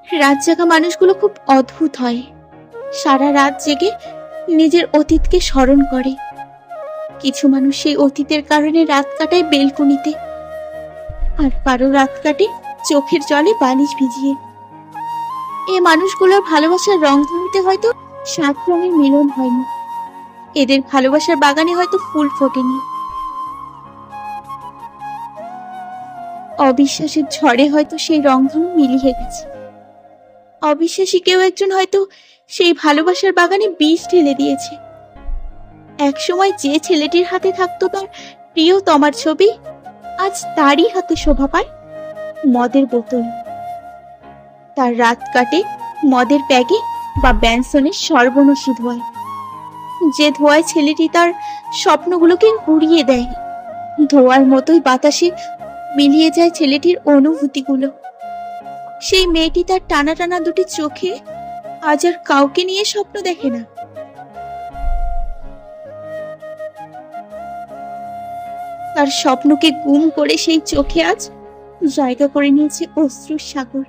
রাত জাগা মানুষগুলো খুব অদ্ভুত হয়। সারা রাত জেগে নিজের অতীতকে স্মরণ করে। কিছু মানুষ সেই অতীতের কারণে রাত কাটায় বেলকনিতে, আর কারো রাত কাটে চোখের জলে বালিশ ভিজিয়ে। এই মানুষগুলোর ভালোবাসার রংধনুতে হয়তো 7 রঙের মিলন হয়নি, এদের ভালোবাসার বাগানে হয়তো ফুল ফোটেনি, অবিশ্বাসের ঝড়ে হয়তো সেই রংধনু মিলিয়ে গেছে। অবিশ্বাসী কেউ একজন হয়তো সেই ভালোবাসার বাগানে বীজ ঢেলে দিয়েছে। একসময় যে ছেলেটির হাতে থাকতো তার প্রিয়তমার ছবি, আজ তারই হাতে শোভা পায় মদের বোতল। তার রাত কাটে মদের প্যাগে বা ব্যানসনের সর্বনশী ধোঁয়ায়, যে ধোঁয়ায় ছেলেটি তার স্বপ্নগুলোকে উড়িয়ে দেয়। ধোঁয়ার মতোই বাতাসে মিলিয়ে যায় ছেলেটির অনুভূতিগুলো। সেই মেয়েটি তার টানা টানা দুটি চোখে আজ আর কাউকে নিয়ে স্বপ্ন দেখে না। তার স্বপ্নকে গুম করে সেই চোখে আজ জায়গা করে নিয়েছে অশ্রুর সাগর।